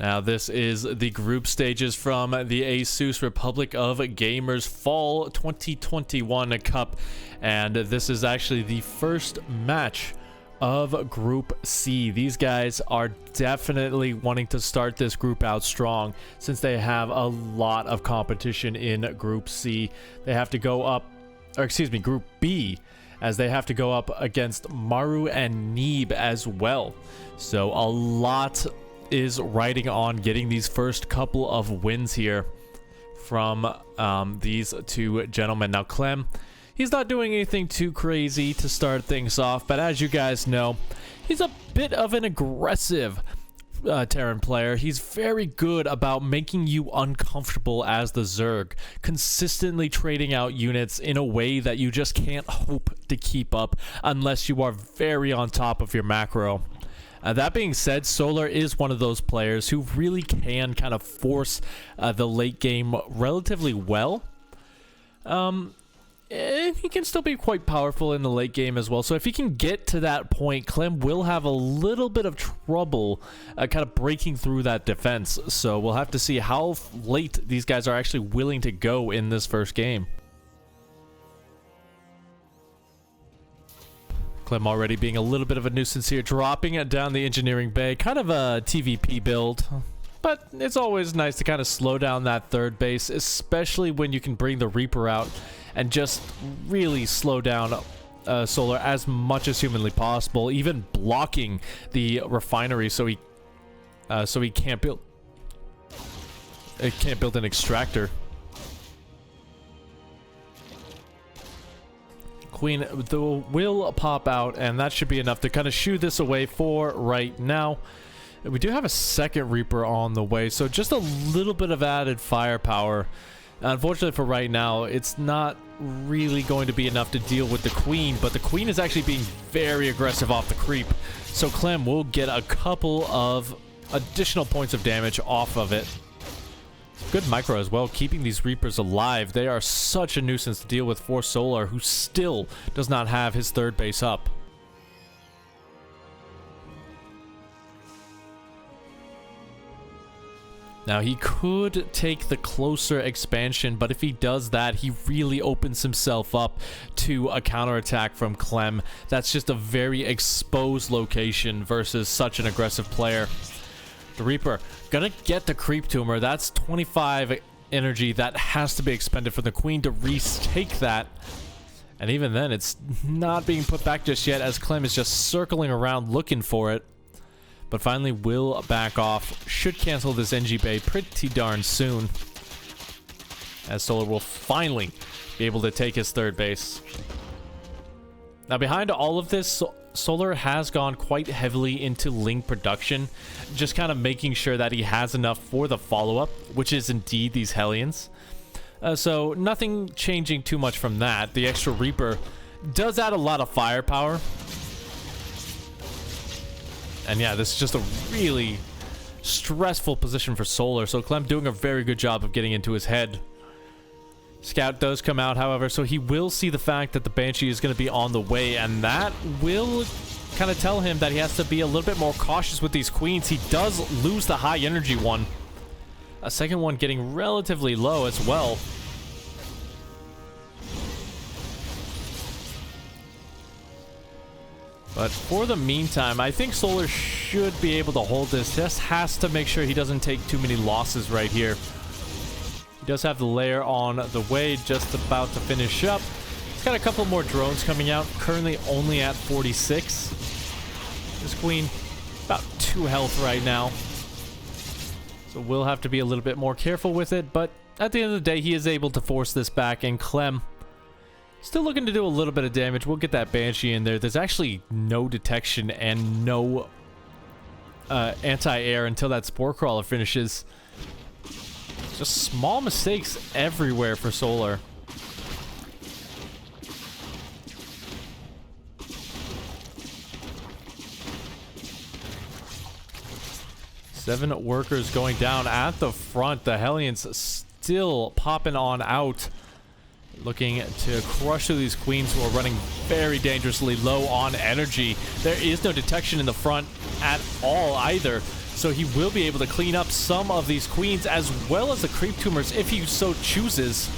Now, this is the group stages from the ASUS Republic of Gamers Fall 2021 Cup, and this is actually the first match of Group C. These guys are definitely wanting to start this group out strong since they have a lot of competition in Group C. They have to go up, or excuse me, Group B, as they have to go up against Maru and Neeb as well. So a lot is riding on getting these first couple of wins here from these two gentlemen. Now, Clem, he's not doing anything too crazy to start things off, but as you guys know, he's a bit of an aggressive Terran player. He's very good about making you uncomfortable as the Zerg, consistently trading out units in a way that you just can't hope to keep up unless you are very on top of your macro. That being said, Solar is one of those players who really can kind of force the late game relatively well. And he can still be quite powerful in the late game as well. So if he can get to that point, Clem will have a little bit of trouble kind of breaking through that defense. So we'll have to see how late these guys are actually willing to go in this first game. Clem already being a little bit of a nuisance here, dropping it down the engineering bay. Kind of a TVP build, but it's always nice to kind of slow down that third base, especially when you can bring the Reaper out and just really slow down Solar as much as humanly possible, even blocking the refinery so he can't build an extractor. Queen will pop out, and that should be enough to kind of shoo this away for right now. We do have a second Reaper on the way, so just a little bit of added firepower. Unfortunately for right now, it's not really going to be enough to deal with the Queen, but the Queen is actually being very aggressive off the creep, so Clem will get a couple of additional points of damage off of it. Good micro as well, keeping these Reapers alive. They are such a nuisance to deal with for Solar, who still does not have his third base up. Now, he could take the closer expansion, but if he does that, he really opens himself up to a counterattack from Clem. That's just a very exposed location versus such an aggressive player. The Reaper gonna get the creep tumor. That's 25 energy that has to be expended for the Queen to retake that. And even then, it's not being put back just yet, as Clem is just circling around looking for it. But finally will back off. Should cancel this NG Bay pretty darn soon, as Solar will finally be able to take his third base. Now, behind all of this, Solar has gone quite heavily into Ling production, just kind of making sure that he has enough for the follow-up, which is indeed these Hellions. So nothing changing too much from that. The extra Reaper does add a lot of firepower. And yeah, this is just a really stressful position for Solar, so Clem doing a very good job of getting into his head. Scout does come out, however, so he will see the fact that the Banshee is going to be on the way, and that will kind of tell him that he has to be a little bit more cautious with these Queens. He does lose the high energy one. A second one getting relatively low as well. But for the meantime, I think Solar should be able to hold this. Just has to make sure he doesn't take too many losses right here. He does have the lair on the way, just about to finish up. He's got a couple more drones coming out, currently only at 46. This Queen, about 2 health right now. So we'll have to be a little bit more careful with it, but at the end of the day, he is able to force this back, and Clem still looking to do a little bit of damage. We'll get that Banshee in there. There's actually no detection and no anti-air until that Spore Crawler finishes. Just small mistakes everywhere for Solar. Seven workers going down at the front. The Hellions still popping on out, looking to crush through these Queens who are running very dangerously low on energy. There is no detection in the front at all either. So he will be able to clean up some of these queens as well as the creep tumors if he so chooses.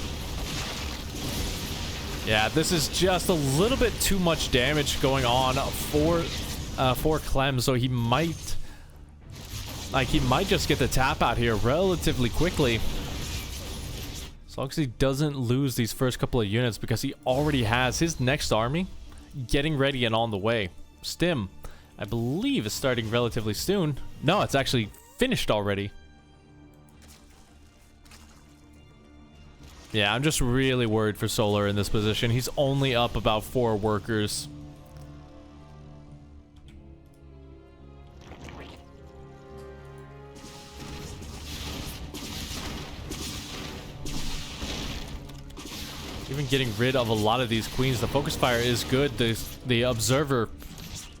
Yeah, this is just a little bit too much damage going on for Clem, so he might just get the tap out here relatively quickly. As long as he doesn't lose these first couple of units, because he already has his next army getting ready and on the way. Stim, I believe, is starting relatively soon. No, it's actually finished already. Yeah, I'm just really worried for Solar in this position. He's only up about 4 workers. Even getting rid of a lot of these queens. The focus fire is good. The observer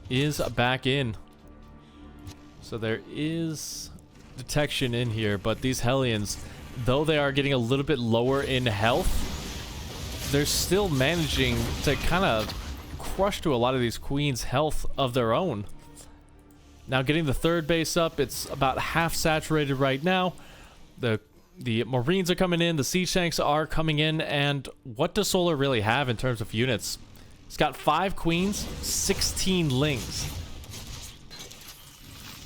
is back in. So there is detection in here, but these Hellions, though they are getting a little bit lower in health, they're still managing to kind of crush through a lot of these queens' health of their own. Now getting the third base up, it's about half saturated right now. The Marines are coming in, the siege tanks are coming in, and what does Solar really have in terms of units? He's got 5 queens, 16 lings.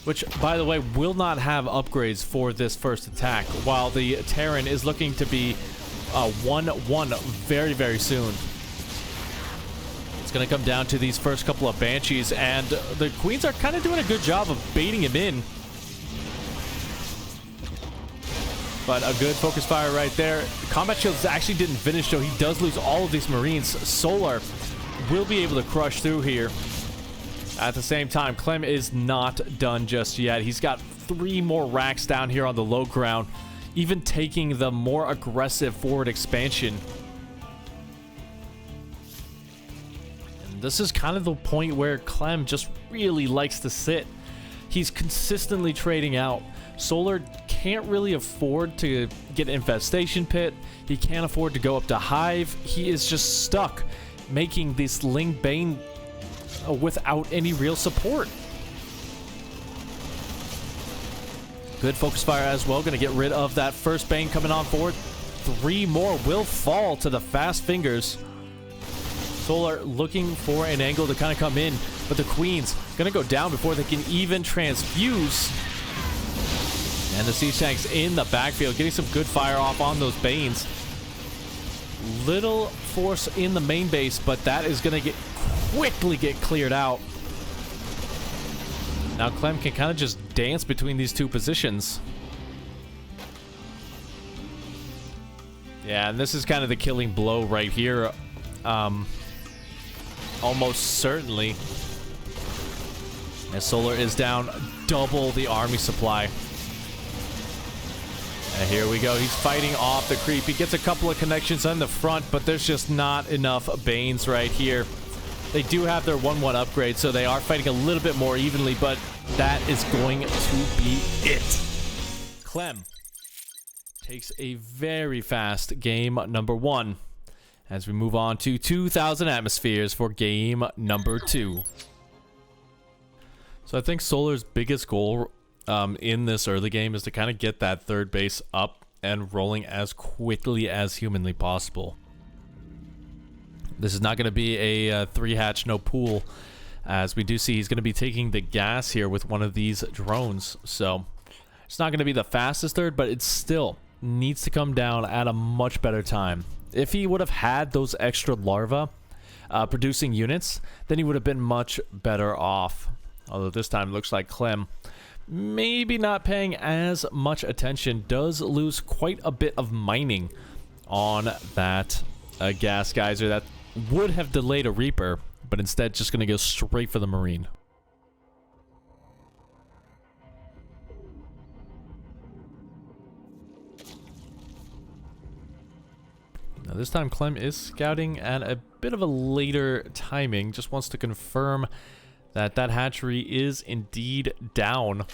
Which, by the way, will not have upgrades for this first attack, while the Terran is looking to be 1-1 very, very soon. It's going to come down to these first couple of Banshees, and the Queens are kind of doing a good job of baiting him in. But a good focus fire right there. Combat shields actually didn't finish, so he does lose all of these Marines. Solar will be able to crush through here. At the same time, Clem is not done just yet. He's got 3 more racks down here on the low ground, even taking the more aggressive forward expansion. And this is kind of the point where Clem just really likes to sit. He's consistently trading out. Solar can't really afford to get Infestation Pit. He can't afford to go up to Hive. He is just stuck making this Ling Bane without any real support. Good focus fire as well. Going to get rid of that first Bane coming on forward. 3 more will fall to the fast fingers. Solar looking for an angle to kind of come in, but the Queen's going to go down before they can even transfuse. And the siege tanks in the backfield getting some good fire off on those Banes. Little force in the main base, but that is going to quickly get cleared out. Now Clem can kind of just dance between these 2 positions. Yeah, and this is kind of the killing blow right here. Almost certainly. As Solar is down double the army supply. And here we go. He's fighting off the creep. He gets a couple of connections on the front, but there's just not enough Banes right here. They do have their 1-1 upgrade, so they are fighting a little bit more evenly, but that is going to be it. Clem takes a very fast game number 1 as we move on to 2,000 atmospheres for game number 2. So I think Solar's biggest goal in this early game is to kind of get that third base up and rolling as quickly as humanly possible. This is not going to be a 3-hatch, no pool, as we do see he's going to be taking the gas here with one of these drones. So it's not going to be the fastest third, but it still needs to come down at a much better time. If he would have had those extra larvae producing units, then he would have been much better off. Although this time it looks like Clem, maybe not paying as much attention, does lose quite a bit of mining on that gas geyser that would have delayed a Reaper, but instead just going to go straight for the Marine. Now this time Clem is scouting at a bit of a later timing, just wants to confirm that that hatchery is indeed down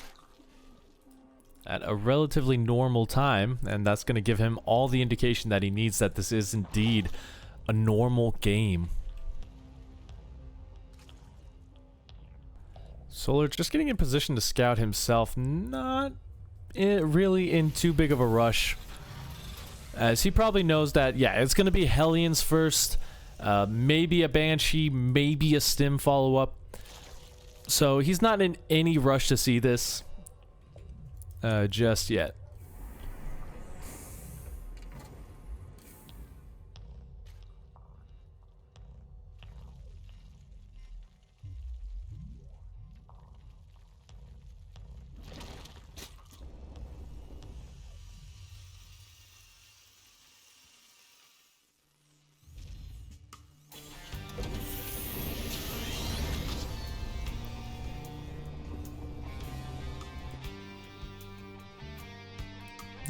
at a relatively normal time, and that's going to give him all the indication that he needs that this is indeed a normal game. Solar just getting in position to scout himself, not really in too big of a rush. As he probably knows that, yeah, it's going to be Hellions first, maybe a Banshee, maybe a Stim follow-up. So he's not in any rush to see this just yet.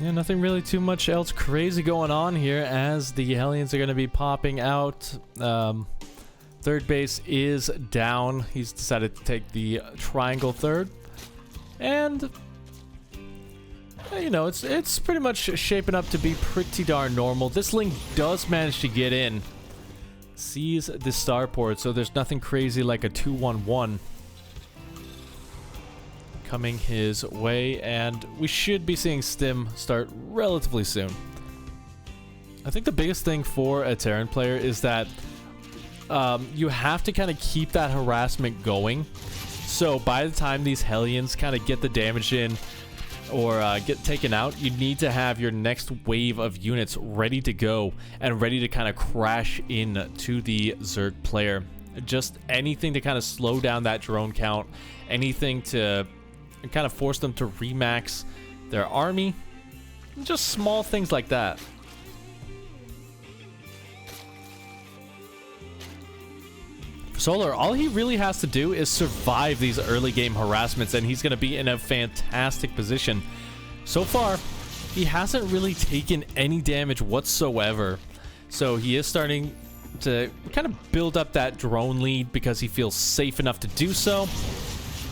Yeah, nothing really too much else crazy going on here as the Hellions are going to be popping out. Third base is down. He's decided to take the triangle third. And, you know, it's pretty much shaping up to be pretty darn normal. This link does manage to get in. Sees the starport, so there's nothing crazy like a 2-1-1 coming his way, and we should be seeing Stim start relatively soon. I think the biggest thing for a Terran player is that you have to kind of keep that harassment going. So by the time these Hellions kind of get the damage in or get taken out, you need to have your next wave of units ready to go and ready to kind of crash in to the Zerg player. Just anything to kind of slow down that drone count, anything to kind of force them to remax their army, just small things like that. For Solar, all he really has to do is survive these early game harassments, and he's going to be in a fantastic position. So far, he hasn't really taken any damage whatsoever, so he is starting to kind of build up that drone lead because he feels safe enough to do so.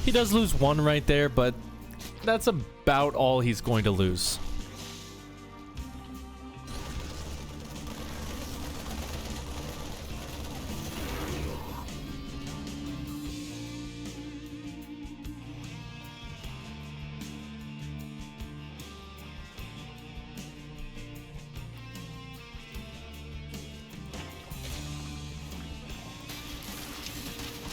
He does lose one right there, but that's about all he's going to lose.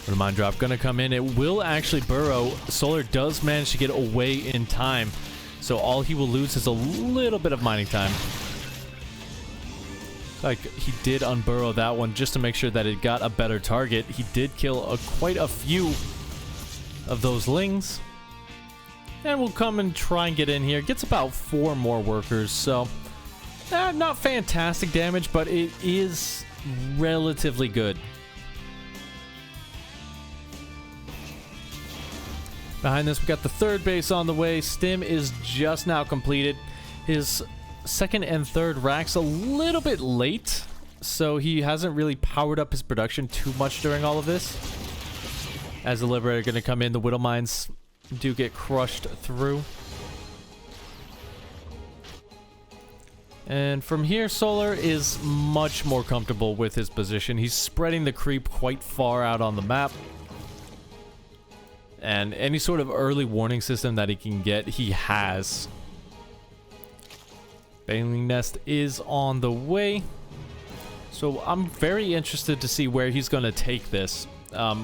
The mine drop gonna come in. It will actually burrow. Solar does manage to get away in time, so all he will lose is a little bit of mining time. Like, he did unburrow that one just to make sure that it got a better target. He did kill quite a few of those lings, and we'll come and try and get in here. Gets about 4 more workers, so not fantastic damage, but it is relatively good. Behind this, we got the third base on the way. Stim is just now completed. His second and third racks a little bit late, so he hasn't really powered up his production too much during all of this. As the Liberator going to come in, the Widow Mines do get crushed through. And from here, Solar is much more comfortable with his position. He's spreading the creep quite far out on the map. And any sort of early warning system that he can get, he has. Baneling Nest is on the way. So I'm very interested to see where he's going to take this.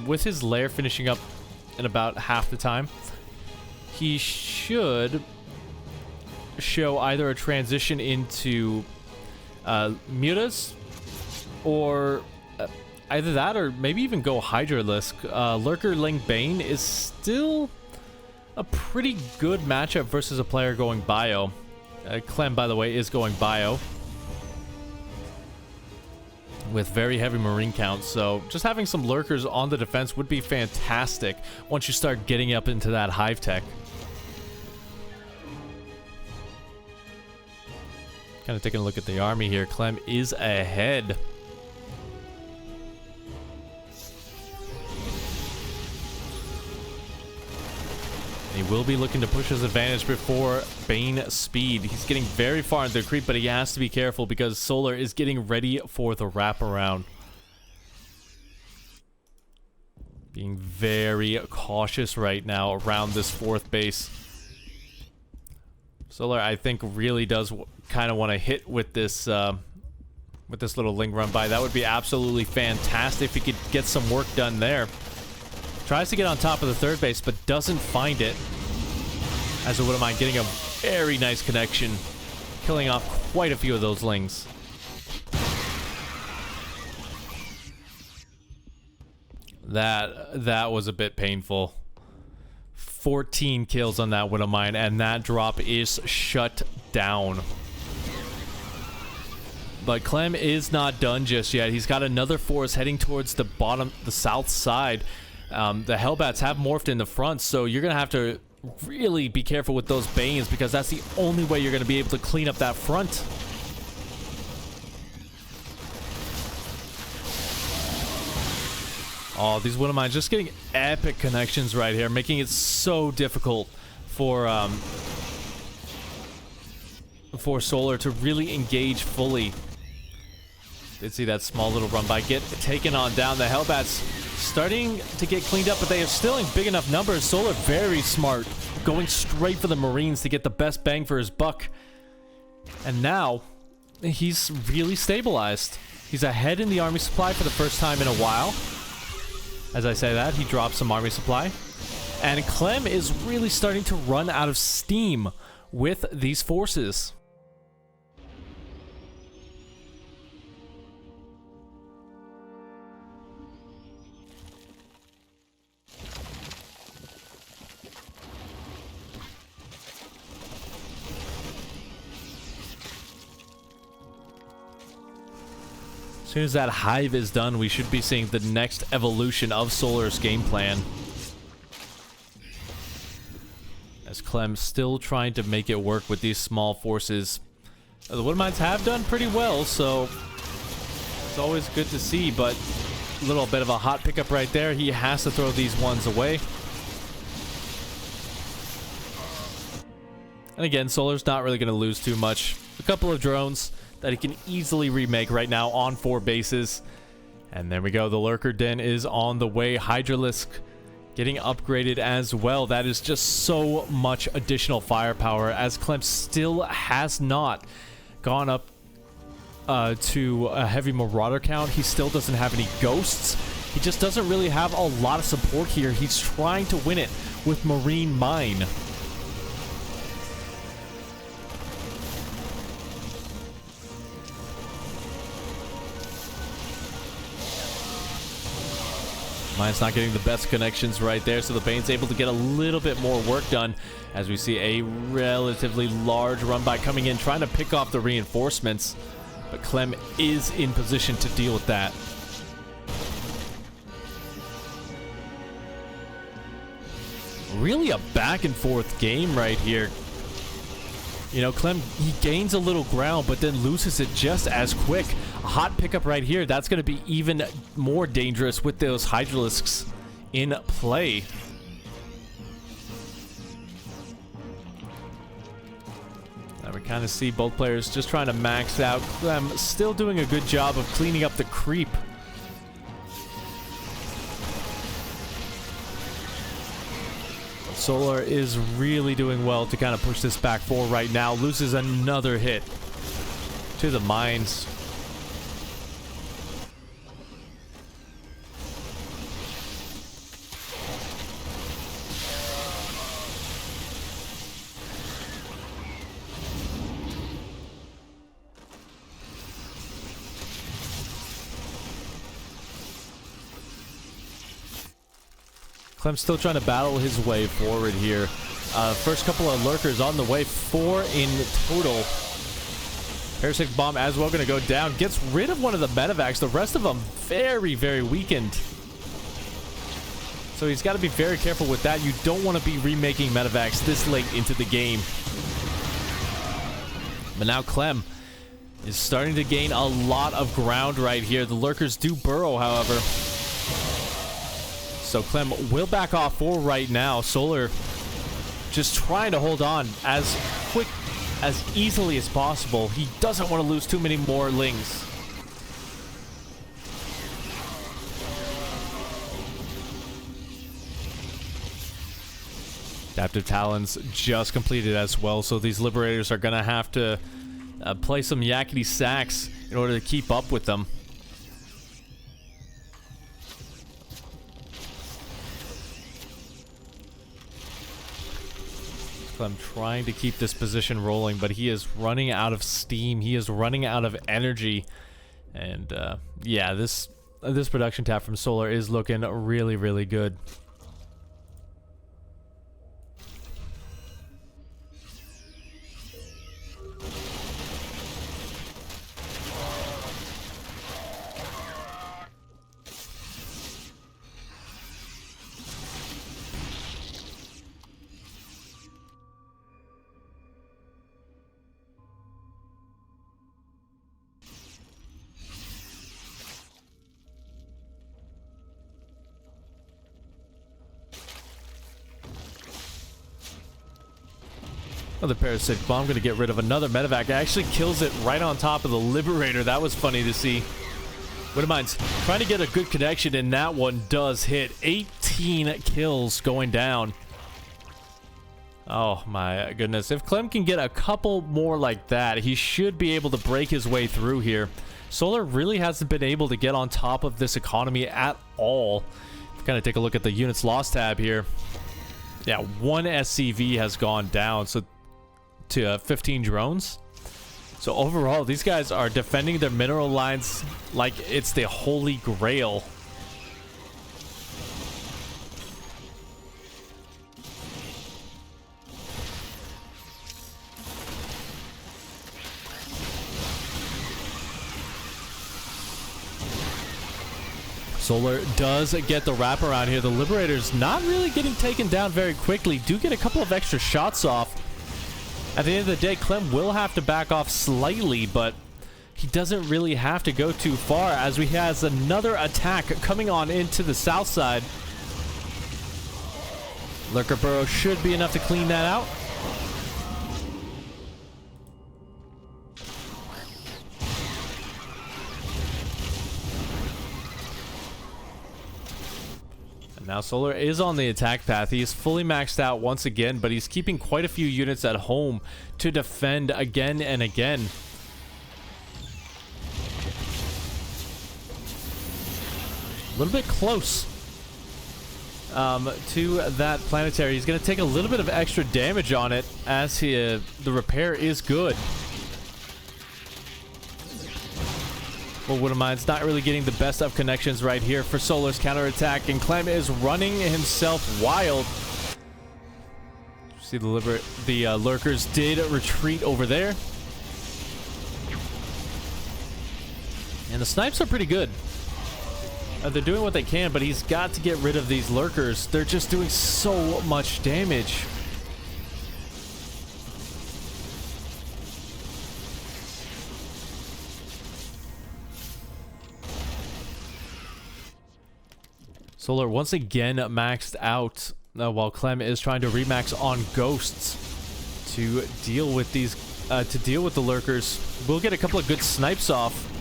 With his lair finishing up in about half the time, he should show either a transition into Mutas or either that or maybe even go Hydralisk. Lurker Ling Bane is still a pretty good matchup versus a player going bio. Clem, by the way, is going bio with very heavy marine counts, so just having some lurkers on the defense would be fantastic once you start getting up into that hive tech. Kind of taking a look at the army here. Clem is ahead. He will be looking to push his advantage before Bane speed. He's getting very far into the creep, but he has to be careful because Solar is getting ready for the wraparound. Being very cautious right now around this fourth base. Solar, I think, really does kind of want to hit with this little Ling run by. That would be absolutely fantastic if he could get some work done there. Tries to get on top of the third base, but doesn't find it. As I wouldn't mind getting a very nice connection, killing off quite a few of those Lings. That was a bit painful. 14 kills on that Widow Mine, and that drop is shut down. But Clem is not done just yet. He's got another force heading towards the bottom, the south side. The Hellbats have morphed in the front, so you're going to have to really be careful with those Banes, because that's the only way you're going to be able to clean up that front. Oh, these Widow Mines just getting epic connections right here, making it so difficult for Solar to really engage fully. Did see that small little run by get taken on down. The Hellbats starting to get cleaned up, but they are still in big enough numbers. Solar very smart, going straight for the Marines to get the best bang for his buck. And now he's really stabilized. He's ahead in the army supply for the first time in a while. As I say that, he drops some army supply. And Clem is really starting to run out of steam with these forces. As soon as that hive is done, we should be seeing the next evolution of Solar's game plan. As Clem's still trying to make it work with these small forces. The Widow Mines have done pretty well, so it's always good to see, but a little bit of a hot pickup right there. He has to throw these ones away. And again, Solar's not really going to lose too much. A couple of drones that he can easily remake right now on 4 bases. And there we go. The Lurker Den is on the way. Hydralisk getting upgraded as well. That is just so much additional firepower, as Clem still has not gone up to a heavy Marauder count. He still doesn't have any ghosts. He just doesn't really have a lot of support here. He's trying to win it with Marine Mine. Mine's not getting the best connections right there, so the Bane's able to get a little bit more work done, as we see a relatively large run by coming in, trying to pick off the reinforcements. But Clem is in position to deal with that. Really a back and forth game right here. You know, Clem, he gains a little ground, but then loses it just as quick. A hot pickup right here. That's going to be even more dangerous with those Hydralisks in play. Now we kind of see both players just trying to max out. Clem still doing a good job of cleaning up the creep. Solar is really doing well to kind of push this back forward right now. Loses another hit to the mines. Clem's still trying to battle his way forward here. First couple of lurkers on the way, 4 in total. Parasitic Bomb as well going to go down. Gets rid of one of the medevacs. The rest of them very, very weakened. So he's got to be very careful with that. You don't want to be remaking medevacs this late into the game. But now Clem is starting to gain a lot of ground right here. The lurkers do burrow, however. So Clem will back off for right now. Solar just trying to hold on as quick, as easily as possible. He doesn't want to lose too many more Lings. Adaptive Talons just completed as well, so these Liberators are gonna have to play some yakety sacks in order to keep up with them. I'm trying to keep this position rolling, but he is running out of steam. He is running out of energy. And yeah, this production tab from Solar is looking really, really good. Oh, the parasitic bomb going to get rid of another medevac. It actually kills it right on top of the Liberator. That was funny to see. Widowmine's trying to get a good connection, and that one does hit. 18 kills going down. Oh my goodness. If Clem can get a couple more like that, he should be able to break his way through here. Solar really hasn't been able to get on top of this economy at all. Kind of take a look at the units lost tab here. Yeah, one SCV has gone down, so to 15 drones. So overall, these guys are defending their mineral lines like it's the holy grail. Solar does get the wraparound here. The Liberator's not really getting taken down very quickly. Do get a couple of extra shots off. At the end of the day, Clem will have to back off slightly, but he doesn't really have to go too far as he has another attack coming on into the south side. Lurker Burrow should be enough to clean that out. Now Solar is on the attack path. He is fully maxed out once again, but he's keeping quite a few units at home to defend again and again. A little bit close to that planetary. He's going to take a little bit of extra damage on it as the repair is good. Well, Widowmine's not really getting the best of connections right here for Solar's counterattack, and Clem is running himself wild. See the lurkers did retreat over there. And the snipes are pretty good. They're doing what they can, but he's got to get rid of these lurkers. They're just doing so much damage. Solar once again maxed out while Clem is trying to remax on ghosts to deal with these the lurkers. We'll get a couple of good snipes off.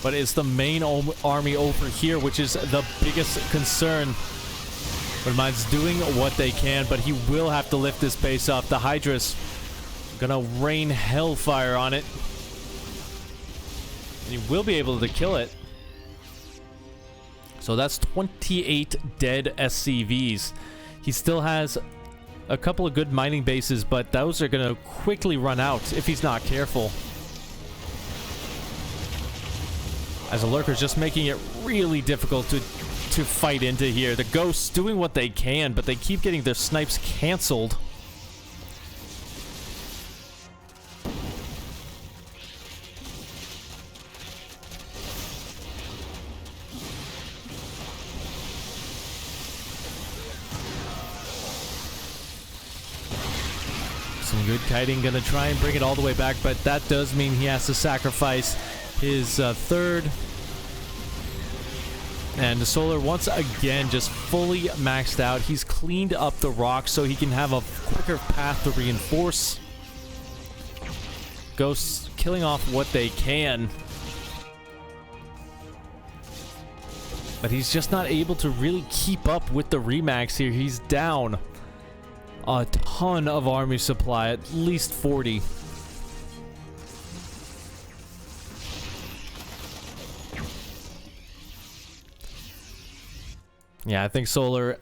But it's the main army over here which is the biggest concern. Widowmine's doing what they can, but he will have to lift this base off. The Hydra's gonna rain hellfire on it. He will be able to kill it. So that's 28 dead SCVs. He still has a couple of good mining bases, but those are going to quickly run out if he's not careful. As a lurker, just making it really difficult to fight into here. The ghosts doing what they can, but they keep getting their snipes canceled. Some good kiting, gonna try and bring it all the way back, but that does mean he has to sacrifice his third. And the Solar once again just fully maxed out. He's cleaned up the rocks so he can have a quicker path to reinforce. Ghosts killing off what they can. but he's just not able to really keep up with the Remax here. He's down a ton of army supply, at least 40. Yeah, I think Solar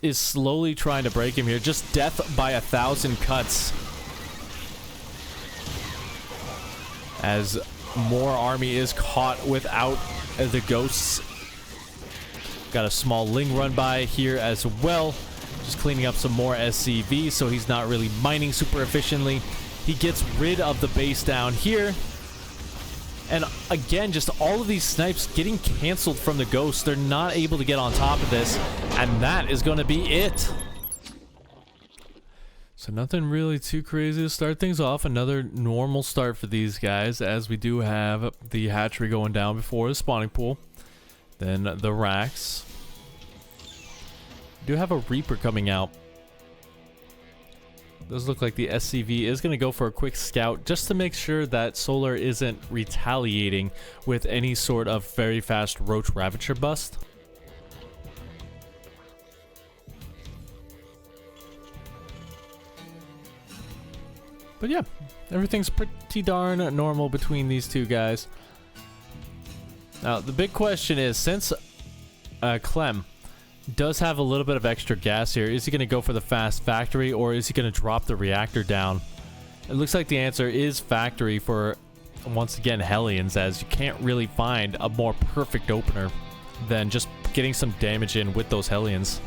is slowly trying to break him here. Just death by 1,000 cuts. As more army is caught without the ghosts. Got a small Ling run by here as well. Just cleaning up some more SCV, so he's not really mining super efficiently. He gets rid of the base down here. And again, just all of these snipes getting canceled from the ghosts. They're not able to get on top of this. And that is going to be it. So nothing really too crazy to start things off. Another normal start for these guys, as we do have the hatchery going down before the spawning pool. Then the racks. We do have a Reaper coming out. Does look like the SCV is going to go for a quick scout just to make sure that Solar isn't retaliating with any sort of very fast Roach Ravager bust. But yeah, everything's pretty darn normal between these two guys. Now, the big question is, since Clem does have a little bit of extra gas here, is he going to go for the fast factory, or is he going to drop the reactor down? It looks like the answer is factory for, once again, Hellions, as you can't really find a more perfect opener than just getting some damage in with those Hellions.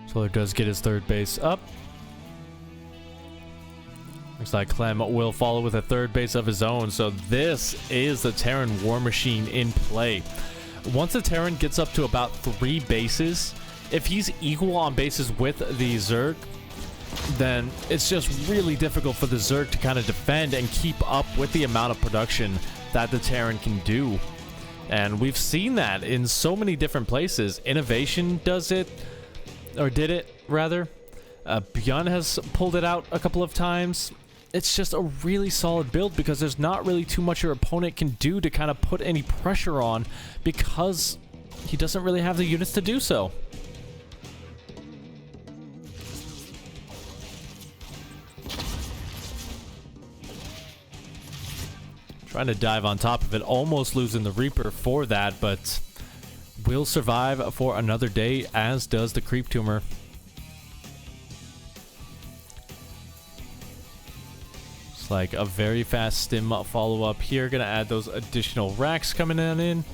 Solar does get his third base up. Looks like Clem will follow with a third base of his own. So this is the Terran War Machine in play. Once the Terran gets up to about 3 bases, if he's equal on bases with the Zerg, then it's just really difficult for the Zerg to kind of defend and keep up with the amount of production that the Terran can do. And we've seen that in so many different places. Innovation does it. Or did it, rather. Beyond has pulled it out a couple of times. It's just a really solid build because there's not really too much your opponent can do to kind of put any pressure on, because he doesn't really have the units to do so. Trying to dive on top of it, almost losing the Reaper for that, but will survive for another day, as does the Creep Tumor. It's like a very fast stim follow-up here. Gonna add those additional racks coming on in.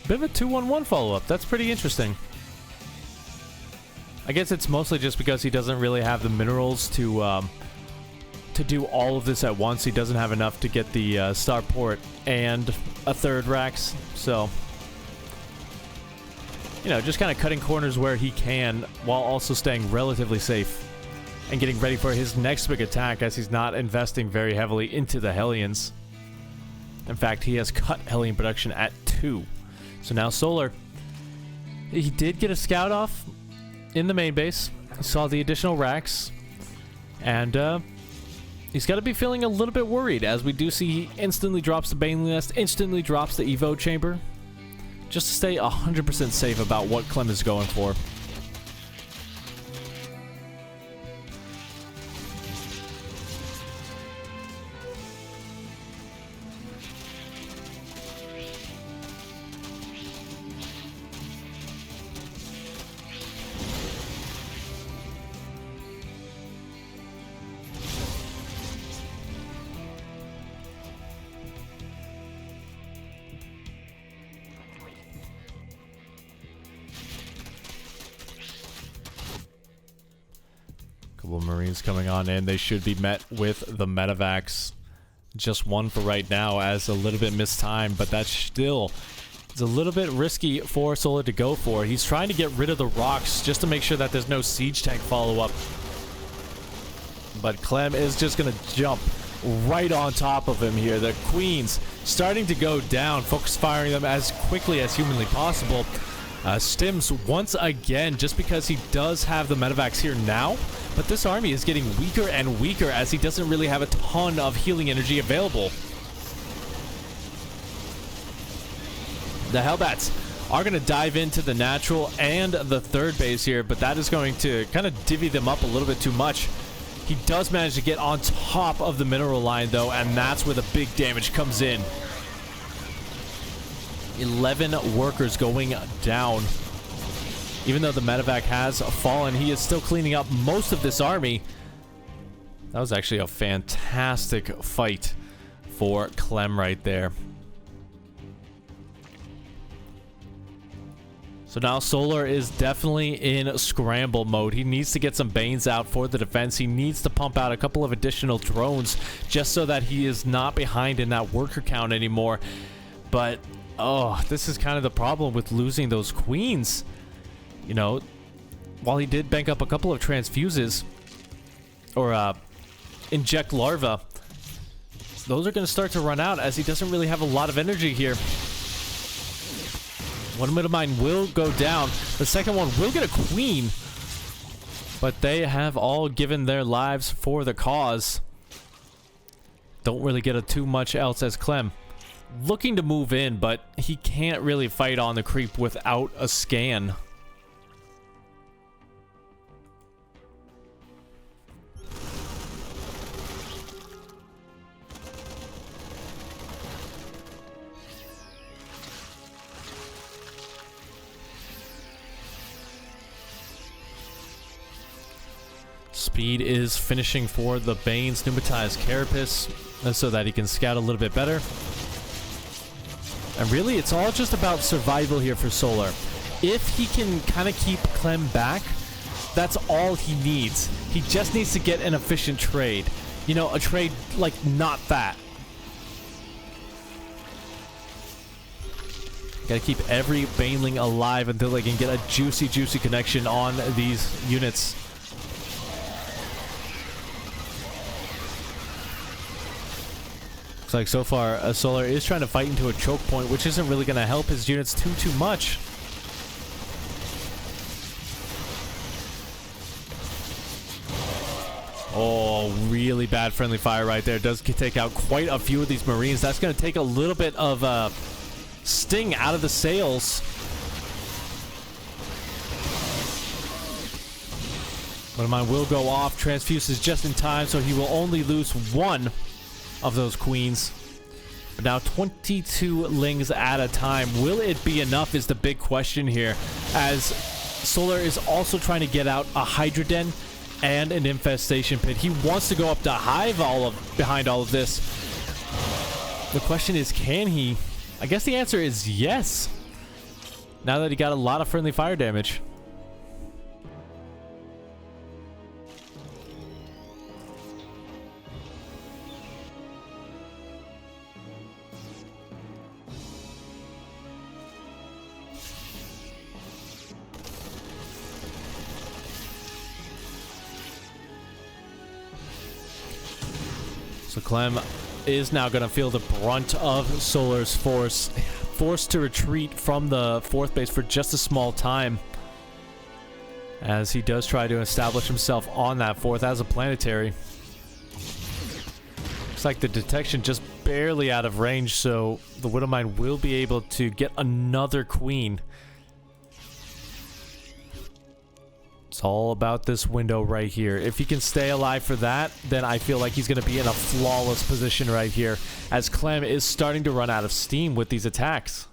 Bit of a 2-1-1 follow-up. That's pretty interesting. I guess it's mostly just because he doesn't really have the minerals to do all of this at once. He doesn't have enough to get the starport and a third racks. So, you know, just kind of cutting corners where he can while also staying relatively safe and getting ready for his next big attack, as he's not investing very heavily into the Hellions. In fact, he has cut Hellion production at 2. So now Solar, he did get a scout off in the main base. He saw the additional racks, and he's got to be feeling a little bit worried, as we do see he instantly drops the Bane Nest, instantly drops the Evo Chamber, just to stay 100% safe about what Clem is going for. Couple of Marines coming on in. They should be met with the Metavacs. Just one for right now, as a little bit missed time, but that's still It's a little bit risky for Solar to go for. He's trying to get rid of the rocks just to make sure that there's no siege tank follow-up. But Clem is just going to jump right on top of him here. The queens starting to go down, focus firing them as quickly as humanly possible. Stims once again, just because he does have the medevacs here now, but this army is getting weaker and weaker as he doesn't really have a ton of healing energy available. The Hellbats are going to dive into the natural and the third base here, but that is going to kind of divvy them up a little bit too much. He does manage to get on top of the mineral line, though, and that's where the big damage comes in. 11 workers going down. Even though the medevac has fallen, he is still cleaning up most of this army. That was actually a fantastic fight for Clem right there. So now Solar is definitely in scramble mode. He needs to get some Banes out for the defense. He needs to pump out a couple of additional drones just so that he is not behind in that worker count anymore. But, oh, this is kind of the problem with losing those queens. You know, while he did bank up a couple of transfuses, or inject larva, those are going to start to run out as he doesn't really have a lot of energy here. One middle mine will go down. The second one will get a queen. But they have all given their lives for the cause. Don't really get a too much else as Clem looking to move in, but he can't really fight on the creep without a scan. Speed is finishing for the Bane's pneumatized carapace so that he can scout a little bit better. And really, it's all just about survival here for Solar. If he can kind of keep Clem back, that's all he needs. He just needs to get an efficient trade. You know, a trade like not that. Gotta keep every Baneling alive until they can get a juicy connection on these units. Like so far, Solar is trying to fight into a choke point, which isn't really going to help his units too much. Oh, really bad friendly fire right there. Does take out quite a few of these Marines. That's going to take a little bit of sting out of the sails. But mine will go off. Transfuse is just in time, so he will only lose one of those queens. But now 22 lings at a time. Will it be enough is the big question here, as Solar is also trying to get out a Hydra Den and an infestation pit. He wants to go up to Hive behind all of this. The question is, can he? I guess the answer is yes, now that he got a lot of friendly fire damage. So Clem is now going to feel the brunt of Solar's force, forced to retreat from the fourth base for just a small time, as he does try to establish himself on that fourth as a planetary. Looks like the detection just barely out of range, so the Widowmine will be able to get another queen. It's all about this window right here. If he can stay alive for that, then I feel like he's going to be in a flawless position right here, as Clem is starting to run out of steam with these attacks.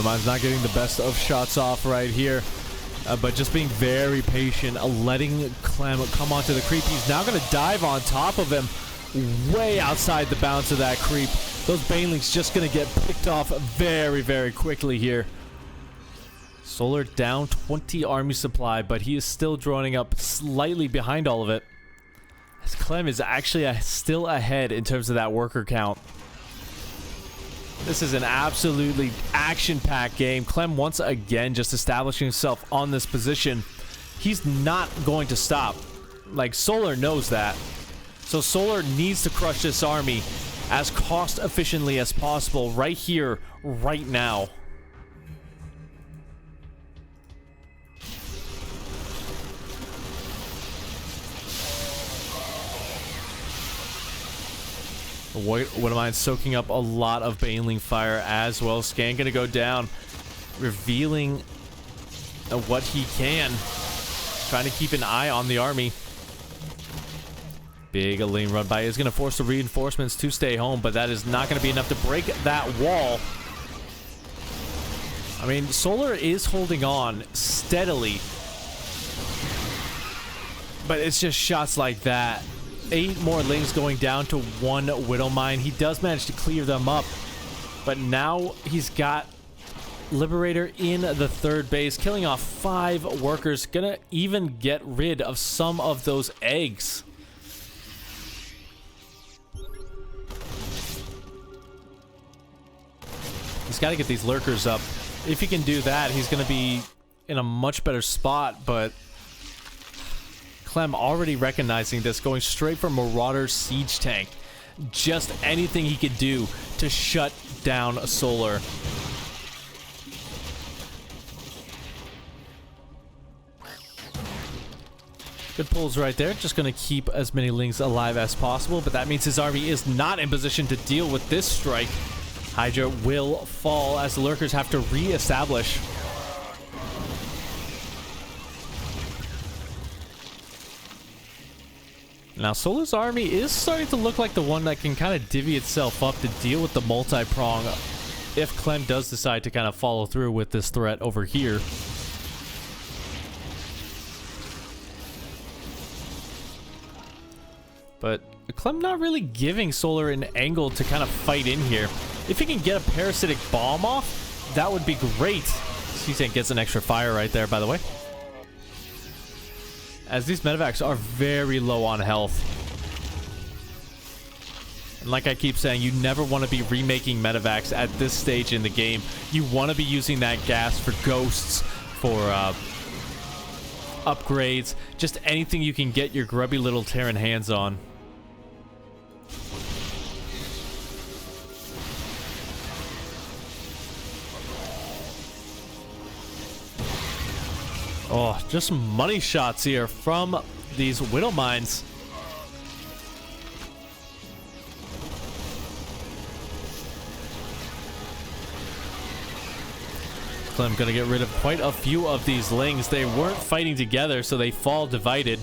Mine's not getting the best of shots off right here, but just being very patient, letting Clem come onto the creep. He's now going to dive on top of him, way outside the bounds of that creep. Those banelings just gonna get picked off very, very quickly here. Solar down 20 army supply, but he is still droning up slightly behind all of it. As Clem is actually still ahead in terms of that worker count. This is an absolutely action-packed game. Clem once again just establishing himself on this position. He's not going to stop. Like, Solar knows that. So Solar needs to crush this army as cost efficiently as possible right here, right now. What am I soaking up a lot of Baneling fire as well. Scan gonna go down, revealing what he can, trying to keep an eye on the army. Big lane run by is gonna force the reinforcements to stay home, but that is not gonna be enough to break that wall. I mean, Solar is holding on steadily, but it's just shots like that. 8 more lings going down to 1 Widow Mine. He does manage to clear them up, but now he's got Liberator in the 3rd base, killing off 5 workers. Gonna even get rid of some of those eggs. He's got to get these lurkers up. If he can do that, he's going to be in a much better spot, but Clem already recognizing this, going straight for Marauder Siege Tank. Just anything he could do to shut down Solar. Good pulls right there. Just going to keep as many lings alive as possible, but that means his army is not in position to deal with this strike. Hydra will fall as the lurkers have to re-establish. Now, Solar's army is starting to look like the one that can kind of divvy itself up to deal with the multi-prong if Clem does decide to kind of follow through with this threat over here. But Clem not really giving Solar an angle to kind of fight in here. If he can get a parasitic bomb off, that would be great. C-Tank gets an extra fire right there, by the way. As these medevacs are very low on health. And like I keep saying, you never want to be remaking medevacs at this stage in the game. You want to be using that gas for ghosts, for upgrades, just anything you can get your grubby little Terran hands on. Oh, just money shots here from these Widow Mines. Clem gonna get rid of quite a few of these lings. They weren't fighting together, so they fall divided.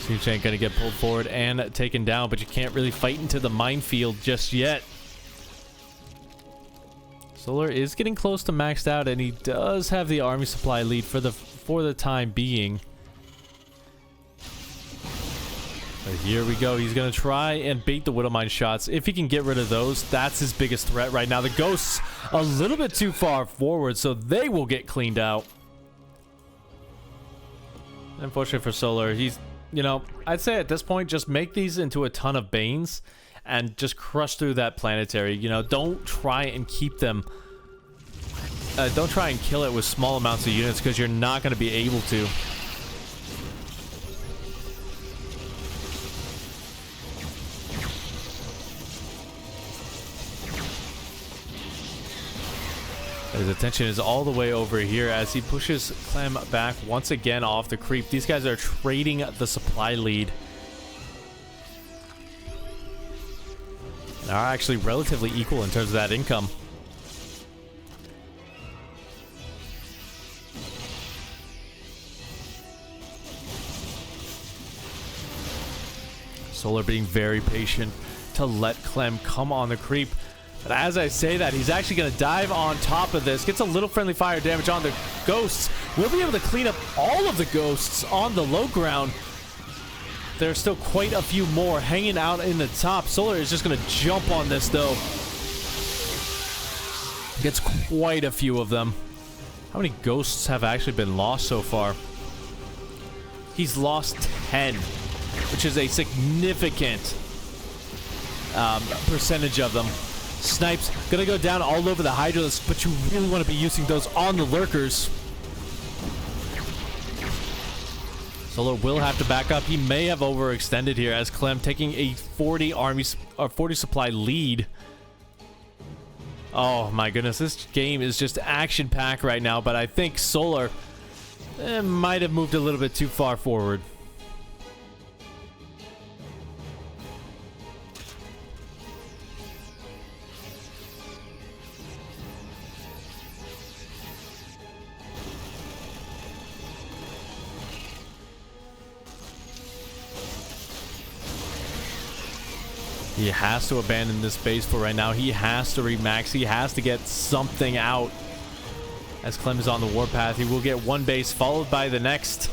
Siege gonna get pulled forward and taken down, but you can't really fight into the minefield just yet. Solar is getting close to maxed out, and he does have the army supply lead for the time being. But here we go. He's gonna try and bait the Widow Mine shots. If he can get rid of those, that's his biggest threat right now. The ghosts a little bit too far forward, so they will get cleaned out. Unfortunately for Solar, he's, you know, I'd say at this point, just make these into a ton of Banes and just crush through that planetary. You know, don't try and keep them. Don't try and kill it with small amounts of units, because you're not going to be able to. His attention is all the way over here as he pushes Clem back once again off the creep. These guys are trading the supply lead. They are actually relatively equal in terms of that income. Solar being very patient to let Clem come on the creep. But as I say that, he's actually going to dive on top of this. Gets a little friendly fire damage on the ghosts. We'll be able to clean up all of the ghosts on the low ground. There's still quite a few more hanging out in the top. Solar is just going to jump on this, though. Gets quite a few of them. How many ghosts have actually been lost so far? He's lost 10, which is a significant percentage of them. Snipes gonna go down all over the Hydralisks, but you really want to be using those on the lurkers. Solar will have to back up. He may have overextended here as Clem taking a 40 supply lead. Oh my goodness, this game is just action-packed right now, but I think Solar might have moved a little bit too far forward. He has to abandon this base for right now. He has to remax. He has to get something out. As Clem is on the warpath, he will get one base followed by the next.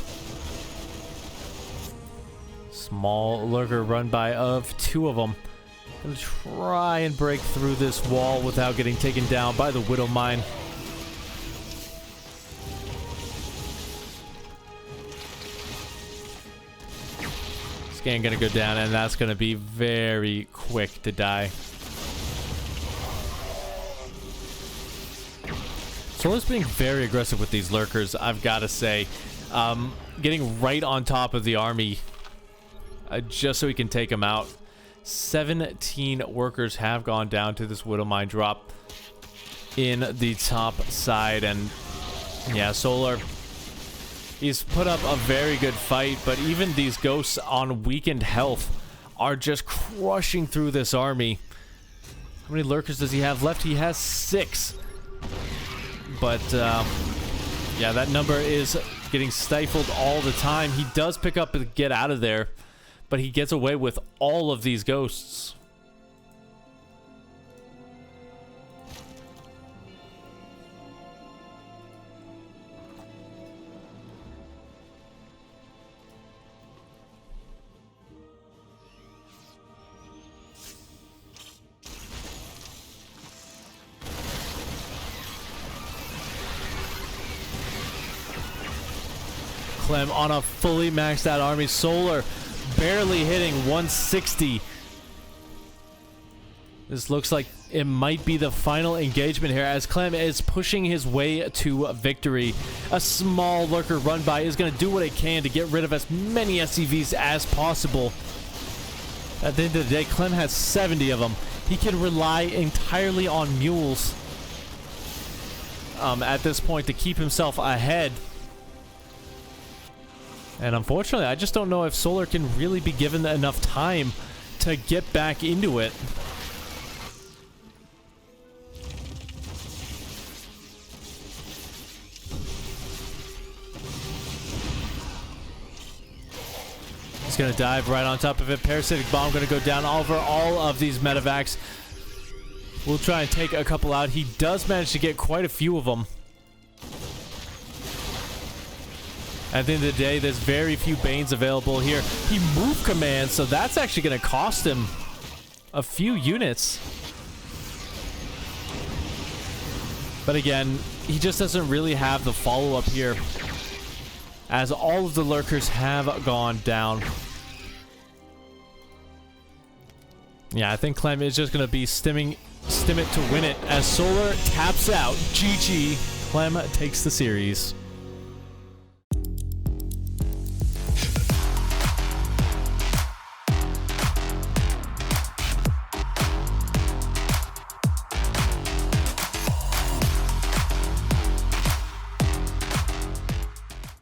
Small lurker run by of 2 of them. Gonna try and break through this wall without getting taken down by the Widow Mine. Scan gonna go down, and that's gonna be very quick to die. Solar's being very aggressive with these lurkers, I've got to say. Getting right on top of the army just so he can take them out. 17 workers have gone down to this Widow Mine drop in the top side. And yeah, Solar, he's put up a very good fight, but even these ghosts on weakened health are just crushing through this army. How many lurkers does he have left? He has 6. But yeah, that number is getting stifled all the time. He does pick up and get out of there, but he gets away with all of these ghosts. Clem on a fully maxed out army. Solar barely hitting 160. This looks like it might be the final engagement here as Clem is pushing his way to victory. A small lurker run by is going to do what it can to get rid of as many SCVs as possible. At the end of the day, Clem has 70 of them. He can rely entirely on mules at this point to keep himself ahead. And unfortunately, I just don't know if Solar can really be given enough time to get back into it. He's going to dive right on top of it. Parasitic Bomb going to go down over all of these medevacs. We'll try and take a couple out. He does manage to get quite a few of them. At the end of the day, there's very few Banes available here. He moved commands, so that's actually going to cost him a few units. But again, he just doesn't really have the follow-up here, as all of the lurkers have gone down. Yeah, I think Clem is just going to be stim it to win it as Solar taps out. GG. Clem takes the series.